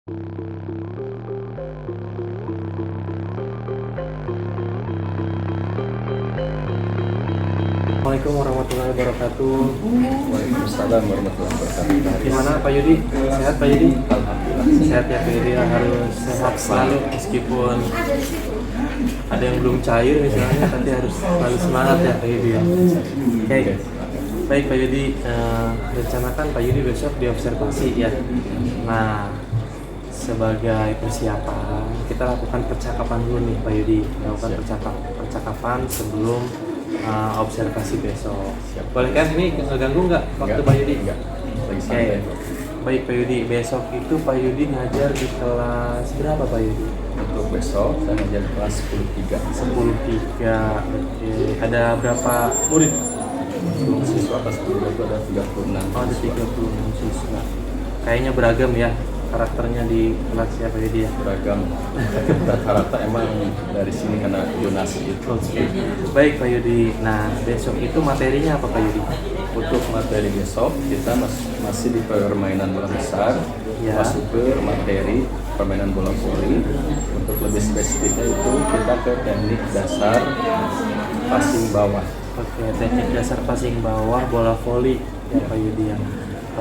Assalamualaikum warahmatullahi wabarakatuh. Waalaikumsalam warahmatullahi wabarakatuh. Gimana Pak Yudi? Sehat Pak Yudi? Alhamdulillah. Sehat ya Pak Yudi, harus sehat selalu meskipun ada yang belum cair misalnya, tapi harus selalu semangat ya Pak Yudi ya. Oke. Baik Pak Yudi, rencanakan Pak Yudi besok diobservasi ya. Nah, sebagai persiapan kita lakukan percakapan dulu nih Pak Yudi, lakukan percakapan sebelum observasi besok. Boleh kan ini ganggu nggak waktu Pak Yudi? Enggak. Oke. Baik Pak Yudi, besok itu Pak Yudi ngajar di kelas berapa Pak Yudi? Untuk besok saya ngajar kelas 10-3. 10-3. Oke. Ada berapa murid? Siswa kelas 10 itu ada 36. Oh, ada 36 siswa. Kayaknya beragam ya karakternya di kelas ya Pak Yudi ya. Beragam. Rata-rata emang dari sini karena donasi itu. Oke. Baik Pak Yudi. Nah, besok itu materinya apa Pak Yudi? Untuk materi besok kita masih di permainan bola besar, Ya. masuk ke materi permainan bola voli. Untuk lebih spesifiknya itu kita ke teknik dasar passing bawah. Oke, teknik dasar passing bawah bola voli ya Pak Yudi ya.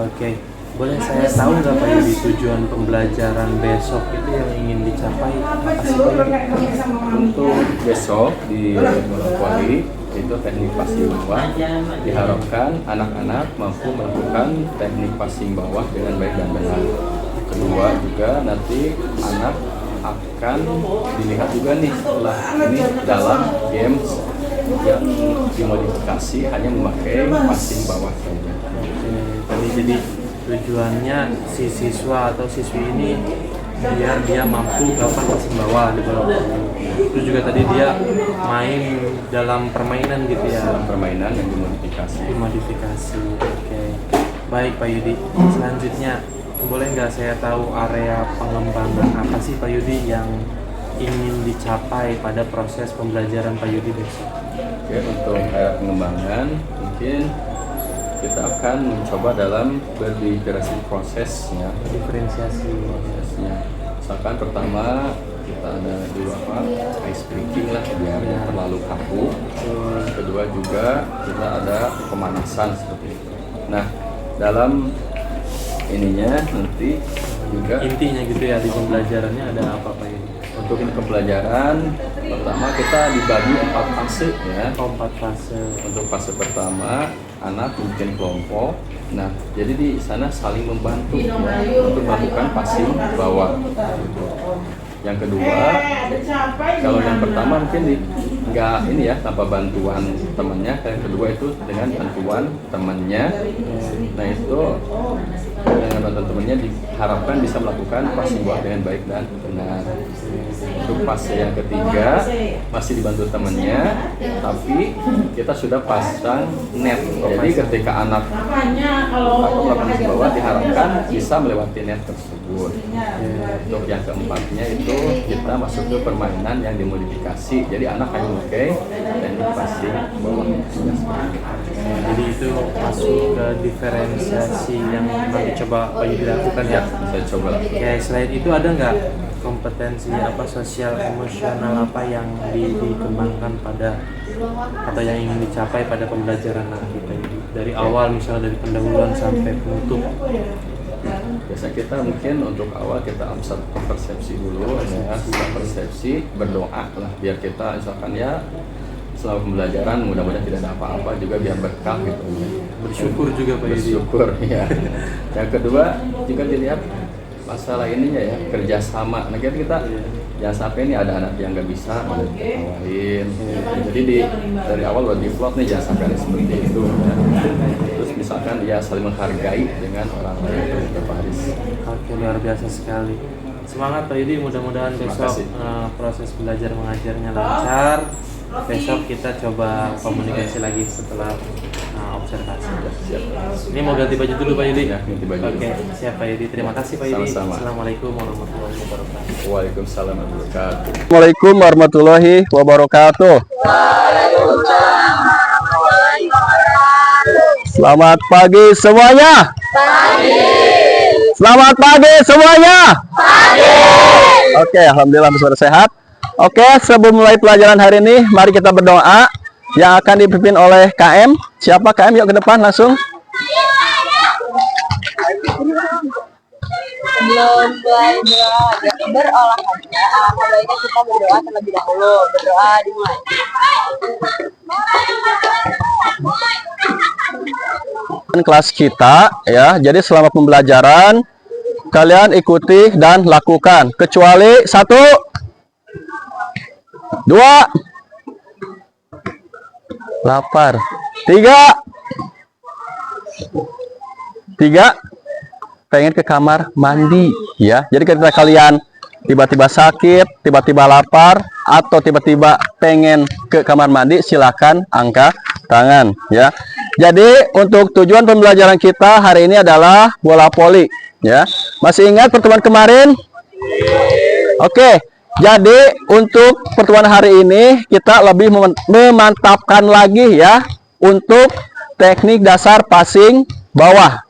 Oke. Boleh saya tahu nggak Pak Yudi tujuan pembelajaran besok itu yang ingin dicapai apa sih Pak Yudi? Untuk besok di bola voli itu teknik passing bawah, diharapkan anak-anak mampu melakukan teknik passing bawah dengan baik dan benar. Kedua juga nanti anak akan dilihat juga nih setelah ini dalam games yang dimodifikasi hanya memakai passing bawah saja. Oke, tadi jadi tujuannya si siswa atau siswi ini biar dia mampu melakukan passing bawah di bola voli. Terus juga tadi dia main dalam permainan gitu ya. Dalam permainan yang dimodifikasi. Oke. Baik Pak Yudi. Selanjutnya boleh nggak saya tahu area pengembangan apa sih Pak Yudi yang ingin dicapai pada proses pembelajaran Pak Yudi besok? Oke, untuk area pengembangan mungkin kita akan mencoba dalam berdiferensiasi prosesnya. Misalkan pertama kita ada dulu ice breaking lah biar nggak terlalu kaku. Kedua juga kita ada pemanasan seperti itu. Nah, dalam ininya nanti juga Intinya gitu ya di pembelajarannya ada apa Pak Yudi? untuk ini pembelajaran pertama kita dibagi 4 fase ya. 4 fase. Untuk fase pertama anak bikin kelompok. Nah, jadi di sana saling membantu ya, untuk melakukan passing bawah. Yang kedua, kalau yang pertama mungkin nggak ini ya tanpa bantuan temannya. Yang kedua itu dengan bantuan temannya. Nah itu dengan bantuan temannya diharapkan bisa melakukan passing bawah dengan baik dan benar. Untuk fase yang ketiga masih dibantu temannya, tapi kita sudah pasang net. Jadi ketika anak melakukan passing bawah diharapkan bisa melewati net tersebut. Untuk yang keempatnya itu kita masuk ke permainan yang dimodifikasi. Jadi anak hanya memakai teknik passing bawah. Jadi itu masuk ke diferensiasi yang nanti coba Pak Yudi lakukan ya. Saya coba lakukan. Oke, selain itu ada nggak kompetensi apa sosial emosional apa yang dikembangkan pada atau yang ingin dicapai pada pembelajaran nanti Pak Yudi? Dari awal misalnya dari pendahuluan sampai penutup. Biasa kita mungkin untuk awal kita satu persepsi dulu ya, setelah persepsi berdoa lah biar kita misalkan ya selama pembelajaran mudah-mudahan tidak ada apa-apa juga biar berkah gitu ya. Bersyukur juga Pak Yudi. Bersyukur ya. Yang kedua juga dilihat masalah ininya ya kerjasama. Nah kita jangan sampai ini ada anak yang nggak bisa malah diketawain. Jadi dari awal udah di plot nih jangan sampai ada seperti itu ya. Terus misalkan dia saling menghargai dengan orang lain itu Paris. Oke, luar biasa sekali. Semangat Pak Yudi, mudah-mudahan besok proses belajar mengajarnya lancar. Besok kita coba komunikasi lagi setelah observasi. Ini mau ganti baju dulu Pak Yudi? Ya, ganti baju. Oke, siap Pak Yudi. Terima kasih Pak Yudi. Sama-sama. Assalamualaikum warahmatullahi wabarakatuh. Waalaikumsalam warahmatullahi wabarakatuh. Assalamualaikum warahmatullahi wabarakatuh. Selamat pagi semuanya. Selamat pagi semuanya. Oke, alhamdulillah sudah sehat. Oke, sebelum mulai pelajaran hari ini, mari kita berdoa yang akan dipimpin oleh KM. Siapa KM? Yuk ke depan langsung. Sebelum berolahraga, alangkah baiknya kita berdoa terlebih dahulu. Berdoa dimulai. Kelas kita ya, jadi selama pembelajaran kalian ikuti dan lakukan kecuali 1, 2, lapar, 3, pengen ke kamar mandi ya. Jadi ketika kalian tiba-tiba sakit, tiba-tiba lapar, atau tiba-tiba pengen ke kamar mandi, silakan angkat tangan ya. Jadi untuk tujuan pembelajaran kita hari ini adalah bola voli ya. Masih ingat pertemuan kemarin? Oke. Jadi untuk pertemuan hari ini kita lebih memantapkan lagi ya untuk teknik dasar passing bawah.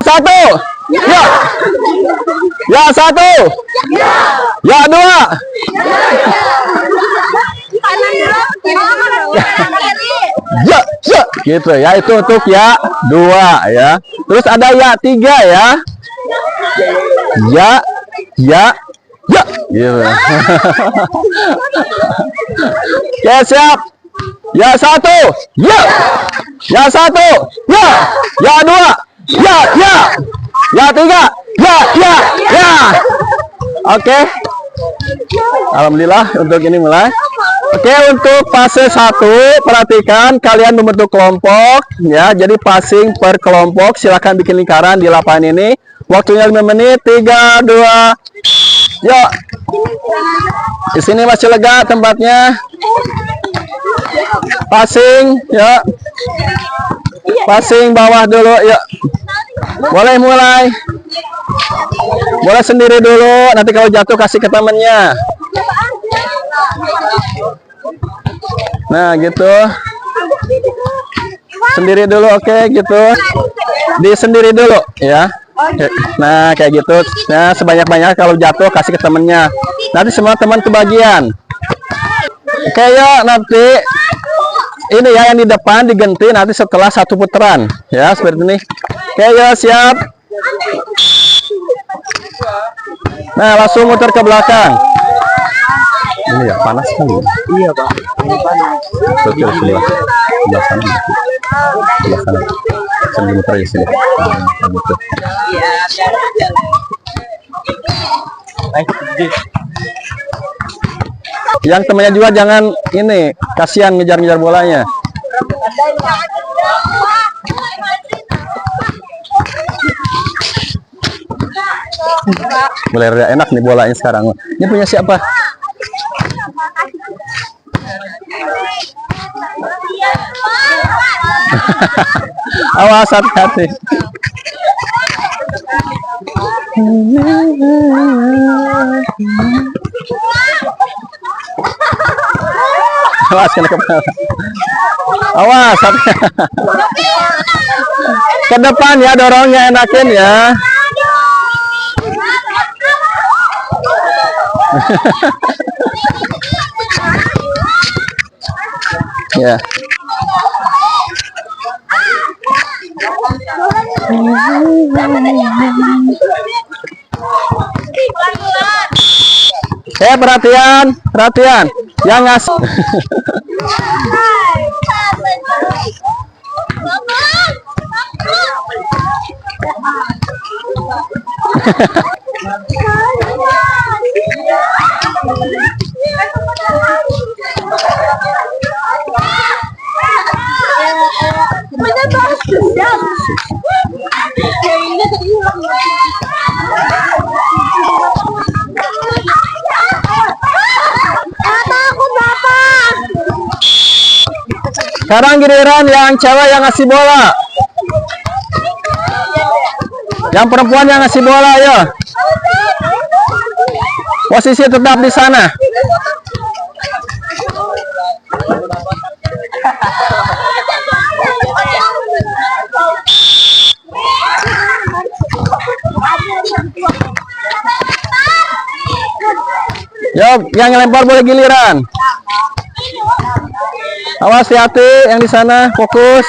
Satu, ya, ya 1, ya 2, ya, gitu ya, itu untuk ya 2 ya. Terus ada ya 3 ya, ya, gitu. Ya siap, ya 1, ya 1, ya 2, ya 3, ya. Oke. Alhamdulillah untuk ini mulai. Oke, untuk fase 1 perhatikan kalian membentuk kelompok ya. Jadi passing per kelompok, silakan bikin lingkaran di lapangan ini. Waktunya 5 menit. 3, 2, yuk. Di sini masih lega tempatnya. Passing, ya. Passing bawah dulu, yuk. Boleh mulai. Boleh sendiri dulu, nanti kalau jatuh kasih ke temennya. Nah, gitu. Sendiri dulu, oke, gitu. Di sendiri dulu, ya. Nah, kayak gitu. Nah, sebanyak-banyak kalau jatuh kasih ke temennya. Nanti semua teman kebagian. Oke, ya, nanti ini ya yang di depan diganti nanti setelah 1 putaran, ya, seperti ini. Oke, ya, siap. Nah, langsung muter ke belakang. Ini ya panas sekali. Iya, Pak. Ini panas. Betul, sebelah sana. Sebelah sana. Sambil muter di sini. Nah, gitu. Yang temannya juga jangan ini, kasihan ngejar-ngejar bolanya. Boleh rada enak nih bolanya sekarang. Ini punya siapa? Awas, hati-hati. Awas, kena kepala. Awas, ke depan ya, dorongnya enakin ya. Ya. Perhatian, yang ngasih. Sekarang giliran yang cewek yang ngasih bola. Yang perempuan yang ngasih bola, ya. Posisi tetap di sana. Yo, yang lempar boleh giliran. Awas, hati-hati yang di sana, fokus.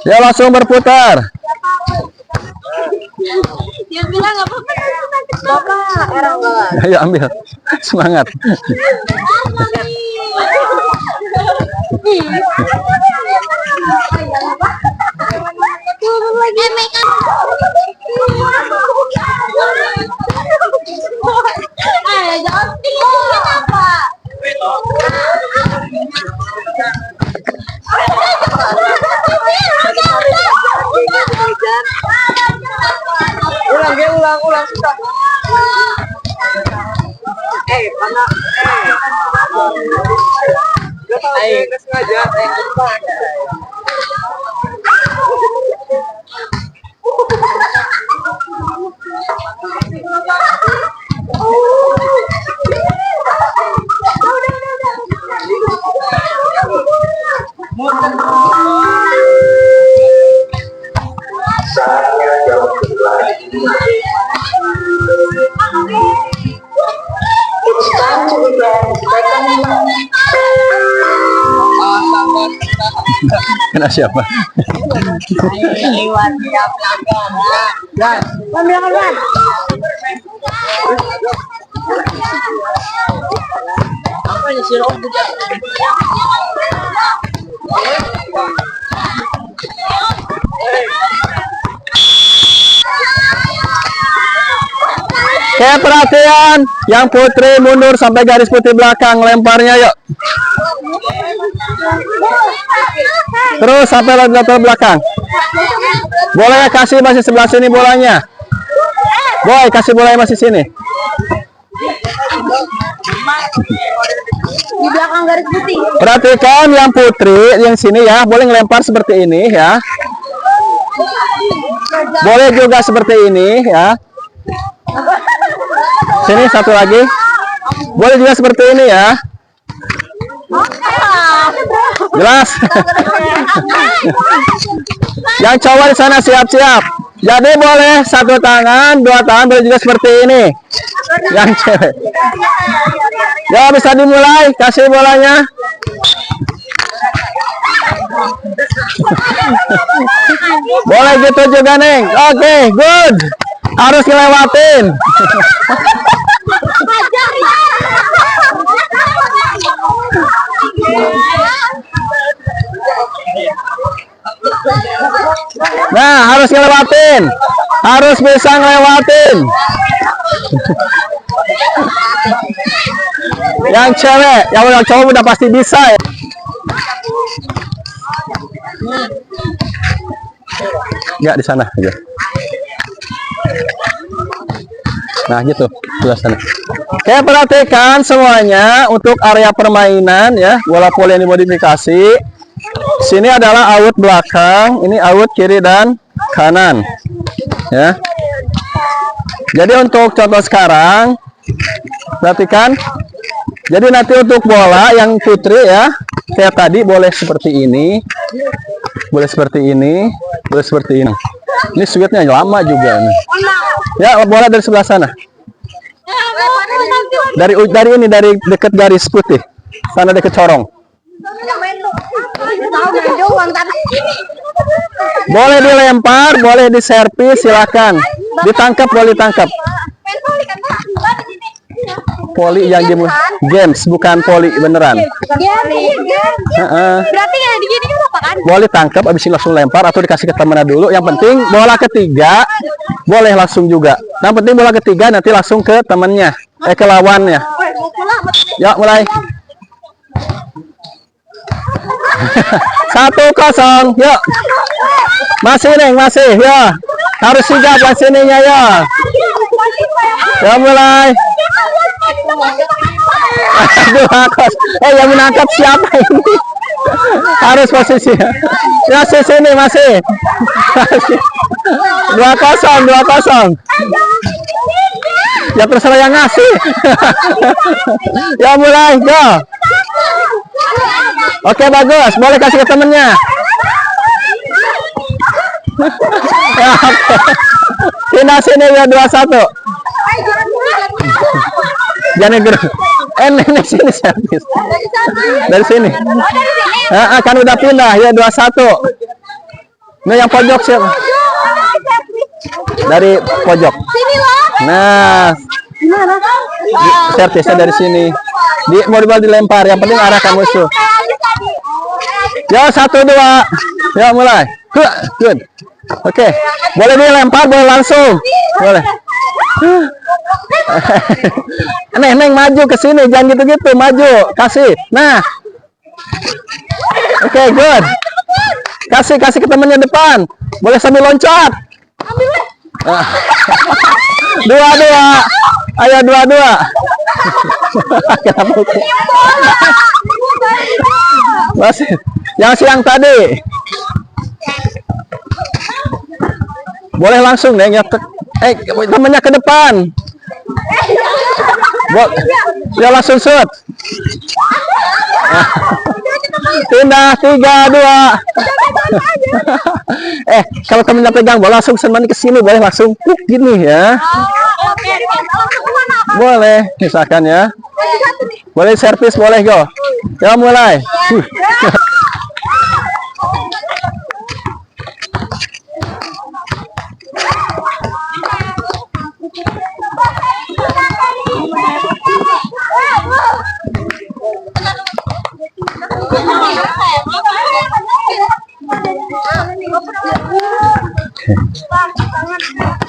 Ya, langsung berputar. Dia bilang nggak apa-apa. Bapak, Ayo ambil. Semangat. ulang sudah. Mana? Gak sengaja. Kena siapa? Lewat dia pelanggan. Ambil kan. Apa ini sih lo? Oke, perhatian, yang putri mundur sampai garis putih belakang, lemparnya yuk. Terus sampai latar belakang. Boleh kasih masih sebelah sini bolanya. Boy, kasih bolanya masih sini. Di belakang garis putih. Perhatikan yang putri yang sini ya, boleh ngelempar seperti ini ya. Boleh juga seperti ini ya. Sini satu lagi. Boleh juga seperti ini ya. Jelas. Yang cowok di sana siap-siap. Jadi boleh satu tangan, dua tangan, boleh juga seperti ini. Yang cewek. Ya bisa dimulai, kasih bolanya. Boleh gitu juga Neng. Oke, good. Harus ngelewatin. Nah, harus ngelewatin. Harus bisa ngelewatin. Yang cewek, yang cowok udah pasti bisa ya. Ya di sana aja. Nah gitu, sebelah sana. Oke, perhatikan semuanya untuk area permainan ya, bola voli yang dimodifikasi. Sini adalah out belakang, ini out kiri dan kanan. Ya. Jadi untuk contoh sekarang, perhatikan. Jadi nanti untuk bola yang putri ya, kayak tadi boleh seperti ini, boleh seperti ini, boleh seperti ini. Ini sweetnya lama juga nih. Ya, bola dari sebelah sana. Dari ini, dari dekat garis putih, sana dekat corong. Boleh dilempar, boleh diservis, silakan. Ditangkap, boleh ditangkap. poli yang games, bukan poli beneran. Berarti kayak gini kan apa kan? Boleh tangkap abis ini langsung lempar atau dikasih ke temennya dulu. Yang penting bola ketiga boleh langsung juga. Yang penting bola ketiga nanti langsung ke temennya, ke lawannya. Yuk mulai. 1-0, yuk. Masih Neng, masih, ya. Harus sigap yang sininya ya. Ya mulai. 2-0. Yang menangkap siapa ini? Harus posisi. Ya sini masih. 2-0. Ya terserah yang ngasih. Ya mulai, go. Oke bagus, boleh kasih ke temennya. Pindah sini ya 2-1. Jangan gerak. Nenek sini servis. Dari sini. Kan udah pindah ya 2-1. Ini yang pojok siapa? Dari pojok. Nah, servisnya dari sini. Mau dilempar, yang penting arahkan musuh. Ya 1-2. Ya mulai. Good. Oke. Boleh dilempar, boleh langsung. Boleh. Neng maju ke sini, jangan gitu-gitu, maju, kasih. Nah. Oke, good. Kasih ke temennya depan. Boleh sambil loncat. 2-2. Ayo 2-2. Masih yang siang tadi. Boleh langsung Neng ya. Temennya ke depan. Ya langsung shoot. Pindah 3-2. Kalau temennya pegang bola langsung semani ke sini, boleh langsung gini ya. Boleh, misalkan ya. Boleh servis, boleh go. Ya mulai.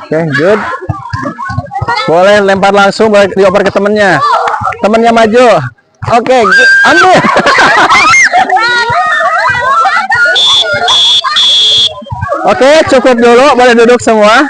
Oke, good. Boleh lempar langsung, boleh dioper ke temennya. Temennya maju. Oke, ambil. Oke, cukup dulu. Boleh duduk semua.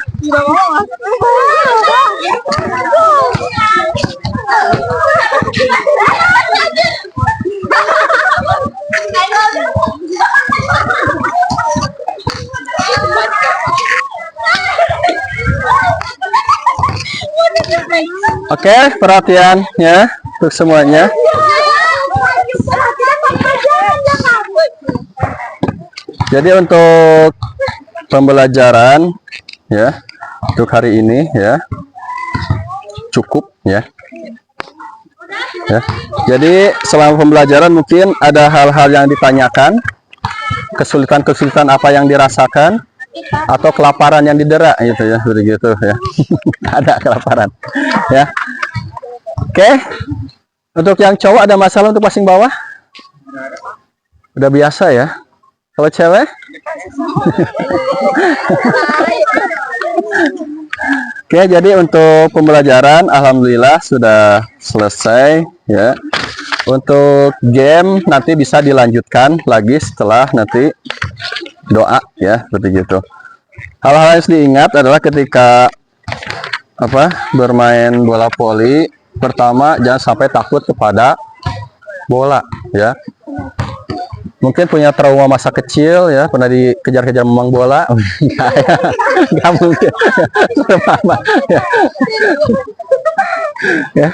Oke, perhatiannya untuk semuanya. Jadi untuk pembelajaran ya untuk hari ini ya cukup ya. Jadi selama pembelajaran mungkin ada hal-hal yang ditanyakan, kesulitan-kesulitan apa yang dirasakan, atau kelaparan yang didera gitu ya, begitu ya. Ada kelaparan ya. Oke. Untuk yang cowok ada masalah untuk passing bawah? Udah biasa ya. Kalau cewek? Oke, jadi untuk pembelajaran alhamdulillah sudah selesai ya. Untuk game nanti bisa dilanjutkan lagi setelah nanti doa ya, seperti gitu. Hal-hal yang harus diingat adalah ketika bermain bola voli, pertama jangan sampai takut kepada bola ya. Mungkin punya trauma masa kecil ya, pernah dikejar-kejar memang bola. Nggak mungkin. Ya.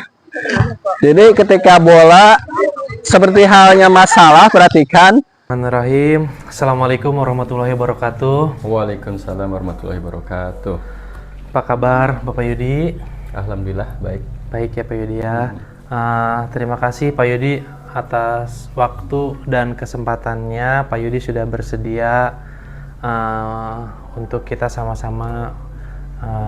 Jadi ketika bola seperti halnya masalah, perhatikan. Bismillahirrahmanirrahim. Assalamualaikum warahmatullahi wabarakatuh. Waalaikumsalam warahmatullahi wabarakatuh. Apa kabar Bapak Yudi? Alhamdulillah baik. Baik ya Pak Yudi ya. Terima kasih Pak Yudi atas waktu dan kesempatannya. Pak Yudi sudah bersedia untuk kita sama-sama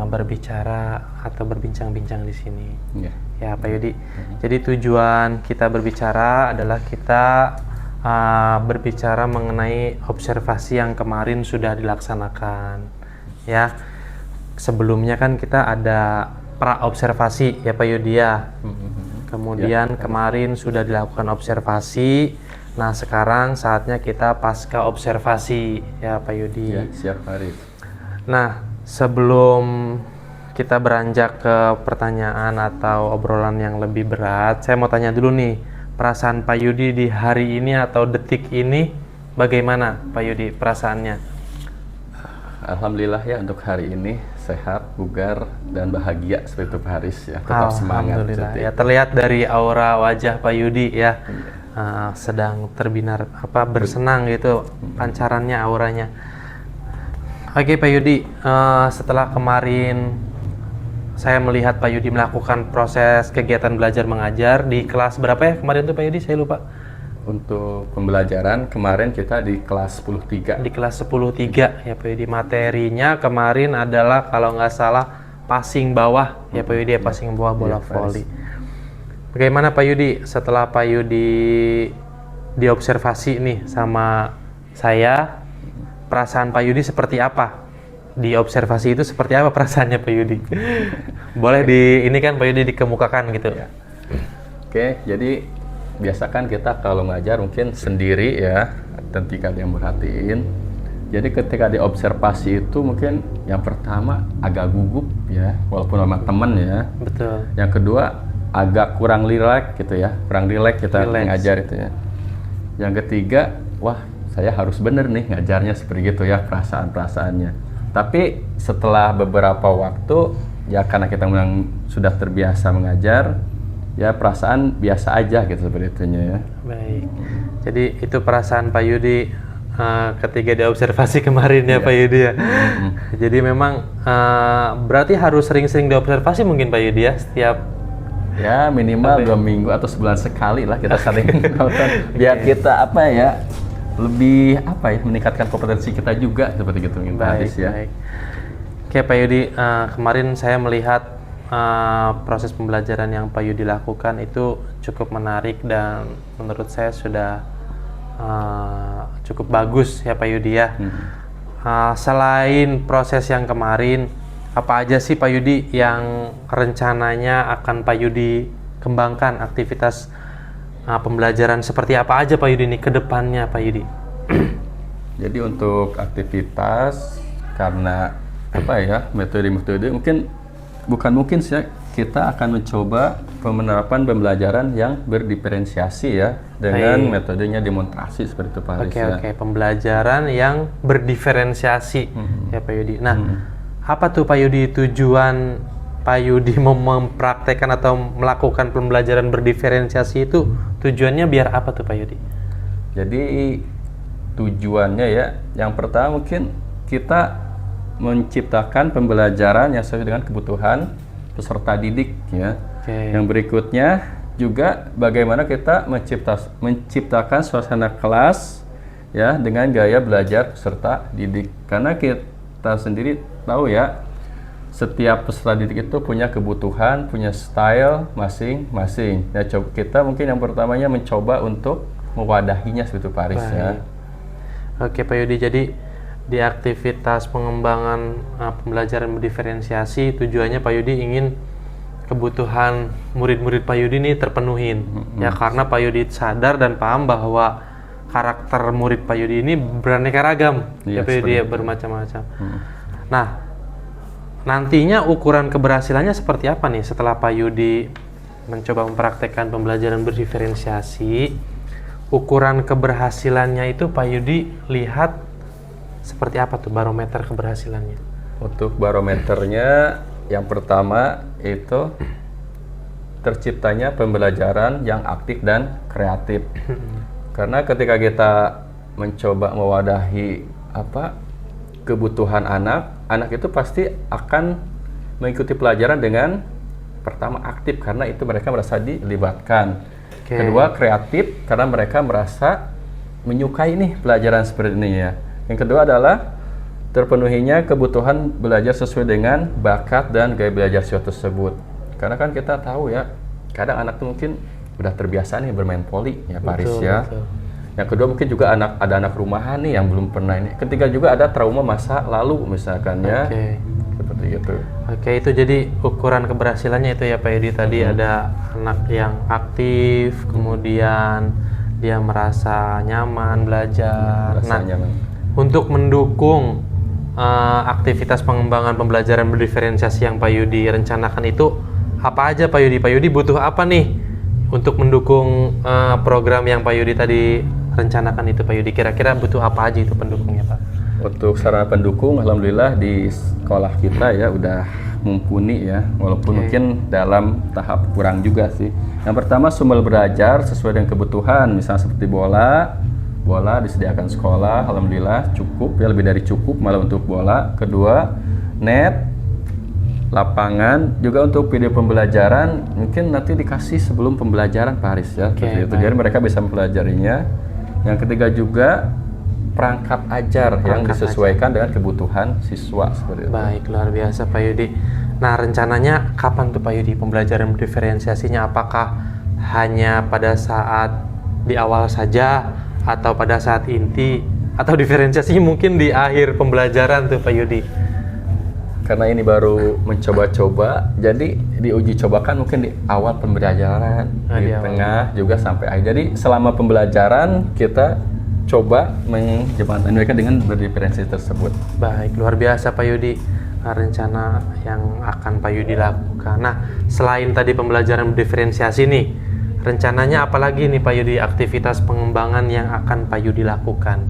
berbicara atau berbincang-bincang di sini. Ya. Ya Pak Yudi. Jadi tujuan kita berbicara adalah kita berbicara mengenai observasi yang kemarin sudah dilaksanakan. Ya. Sebelumnya kan kita ada pra observasi ya Pak Yudi ya. Kemudian kemarin sudah dilakukan observasi. Nah, sekarang saatnya kita pasca observasi ya Pak Yudi. Ya, siap Haris. Nah, sebelum kita beranjak ke pertanyaan atau obrolan yang lebih berat, saya mau tanya dulu nih, perasaan Pak Yudi di hari ini atau detik ini bagaimana Pak Yudi perasaannya? Alhamdulillah ya untuk hari ini sehat, bugar, dan bahagia seperti itu Pak Haris ya. Tetap semangat. Alhamdulillah ya, terlihat dari aura wajah Pak Yudi ya. Sedang terbinar bersenang gitu pancarannya, auranya. Oke Pak Yudi, setelah kemarin saya melihat Pak Yudi melakukan proses kegiatan belajar mengajar di kelas berapa ya kemarin tuh Pak Yudi? Saya lupa. Untuk pembelajaran kemarin kita di kelas 10.3. Di kelas 10.3 ya Pak Yudi. Materinya kemarin adalah kalau nggak salah passing bawah ya Pak Yudi, passing bawah bola voli. Bagaimana Pak Yudi setelah Pak Yudi diobservasi nih sama saya, perasaan Pak Yudi seperti apa? Di observasi itu seperti apa perasaannya Pak Yudi? Boleh ini kan Pak Yudi dikemukakan gitu. Ya. Oke, jadi biasa kan kita kalau ngajar mungkin sendiri ya, dan tidak ada yang merhatiin. Jadi ketika diobservasi itu mungkin yang pertama agak gugup ya, walaupun sama teman ya. Betul. Yang kedua agak kurang rileks gitu ya, kurang rileks kita ngajar itu ya. Yang ketiga, wah saya harus bener nih ngajarnya seperti gitu ya, perasaan-perasaannya. Tapi setelah beberapa waktu ya, karena kita memang sudah terbiasa mengajar ya, perasaan biasa aja gitu seperti itunya ya. Baik, jadi itu perasaan Pak Yudi ketika diobservasi kemarin ya Pak Yudi ya. Jadi memang berarti harus sering-sering diobservasi mungkin Pak Yudi ya, setiap ya minimal 2 minggu atau sebulan sekali lah kita saling nonton biar kita lebih meningkatkan kompetensi kita juga seperti gitu mungkin Pak Hadis ya. Baik. Oke Pak Yudi, kemarin saya melihat proses pembelajaran yang Pak Yudi lakukan itu cukup menarik dan menurut saya sudah cukup bagus ya Pak Yudi ya. Selain proses yang kemarin, apa aja sih Pak Yudi yang rencananya akan Pak Yudi kembangkan, aktivitas pembelajaran seperti apa aja Pak Yudi ini ke depannya Pak Yudi? Jadi untuk aktivitas, karena metode-metode mungkin sih kita akan mencoba penerapan pembelajaran yang berdiferensiasi ya, dengan metodenya demonstrasi seperti itu Pak Haris ya. Oke, pembelajaran yang berdiferensiasi ya Pak Yudi. Nah, apa tuh Pak Yudi tujuan Pak Yudi mempraktekkan atau melakukan pembelajaran berdiferensiasi itu, tujuannya biar apa tuh Pak Yudi? Jadi tujuannya ya, yang pertama mungkin kita menciptakan pembelajaran yang sesuai dengan kebutuhan peserta didik ya. Yang berikutnya juga bagaimana kita menciptakan suasana kelas ya dengan gaya belajar peserta didik. Karena kita sendiri tahu ya, setiap peserta didik itu punya kebutuhan, punya style masing-masing. Ya, kita mungkin yang pertamanya mencoba untuk mewadahinya seperti Pak Haris ya. Oke Pak Yudi, jadi di aktivitas pengembangan pembelajaran berdiferensiasi, tujuannya Pak Yudi ingin kebutuhan murid-murid Pak Yudi ini terpenuhin. Ya, karena Pak Yudi sadar dan paham bahwa karakter murid Pak Yudi ini beraneka ragam, ya Pak Yudi, bermacam-macam. Nah, nantinya ukuran keberhasilannya seperti apa nih setelah Pak Yudi mencoba mempraktekkan pembelajaran berdiferensiasi? Ukuran keberhasilannya itu Pak Yudi lihat seperti apa tuh barometer keberhasilannya? Untuk barometernya, yang pertama itu terciptanya pembelajaran yang aktif dan kreatif. Karena ketika kita mencoba mewadahi kebutuhan anak itu pasti akan mengikuti pelajaran dengan pertama aktif, karena itu mereka merasa dilibatkan. Kedua kreatif, karena mereka merasa menyukai nih pelajaran seperti ini ya. Yang kedua adalah terpenuhinya kebutuhan belajar sesuai dengan bakat dan gaya belajar siswa tersebut. Karena kan kita tahu ya, kadang anak tuh mungkin udah terbiasa nih bermain voli ya Paris Betul, ya. betul. Yang kedua mungkin juga ada anak rumahan nih yang belum pernah ini. Ketiga juga ada trauma masa lalu misalkan ya. Oke. Seperti itu. Oke, itu jadi ukuran keberhasilannya itu ya Pak Yudi tadi ada anak yang aktif, kemudian dia merasa nyaman belajar. Rasanya Nah, untuk mendukung aktivitas pengembangan pembelajaran berdiferensiasi yang Pak Yudi rencanakan itu apa aja Pak Yudi? Pak Yudi butuh apa nih untuk mendukung program yang Pak Yudi tadi rencanakan itu Pak Yudi? Kira-kira butuh apa aja itu pendukungnya Pak? Untuk sarana pendukung, alhamdulillah di sekolah kita ya udah mumpuni ya, walaupun mungkin dalam tahap kurang juga sih. Yang pertama sumber belajar sesuai dengan kebutuhan, misalnya seperti bola disediakan sekolah, alhamdulillah cukup ya, lebih dari cukup malah untuk bola. Kedua, net, lapangan, juga untuk video pembelajaran mungkin nanti dikasih sebelum pembelajaran Pak Haris ya. Seperti itu. Jadi mereka bisa mempelajarinya. Yang ketiga juga perangkat ajar yang disesuaikan dengan kebutuhan siswa seperti itu. Baik, luar biasa Pak Yudi. Nah, rencananya kapan tuh Pak Yudi pembelajaran diferensiasinya? Apakah hanya pada saat di awal saja atau pada saat inti atau diferensiasinya mungkin di akhir pembelajaran tuh Pak Yudi? Karena ini baru mencoba-coba, jadi diuji cobakan mungkin di awal pembelajaran, di tengah juga sampai akhir. Jadi selama pembelajaran kita coba menjembatanikan dengan berdiferensiasi tersebut. Baik, luar biasa Pak Yudi rencana yang akan Pak Yudi lakukan. Nah, selain tadi pembelajaran berdiferensiasi nih, rencananya apa lagi nih Pak Yudi aktivitas pengembangan yang akan Pak Yudi lakukan?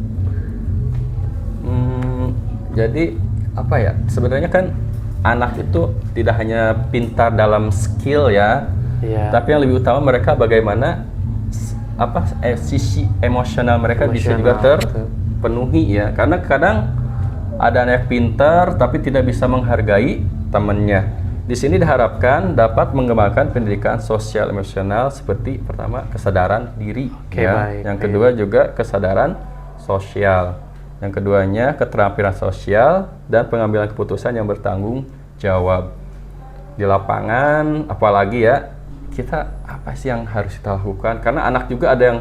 Jadi apa ya? Sebenarnya kan anak itu tidak hanya pintar dalam skill ya, tapi yang lebih utama mereka bagaimana sisi emosional mereka bisa juga terpenuhi ya. Karena kadang ada anak pintar tapi tidak bisa menghargai temannya. Di sini diharapkan dapat mengembangkan pendidikan sosial emosional seperti pertama kesadaran diri yang kedua juga kesadaran sosial. Yang keduanya keterampilan sosial dan pengambilan keputusan yang bertanggung jawab. Di lapangan apalagi ya, kita apa sih yang harus kita lakukan? Karena anak juga ada yang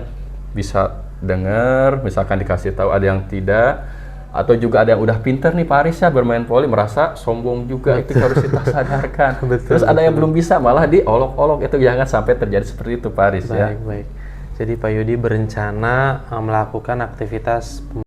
bisa dengar, misalkan dikasih tahu, ada yang tidak, atau juga ada yang udah pinter nih Pak Haris ya bermain voli merasa sombong juga. Itu harus kita sadarkan. Terus ada yang belum bisa malah diolok-olok, itu jangan sampai terjadi seperti itu Pak Haris ya. Baik. Jadi Pak Yudi berencana melakukan aktivitas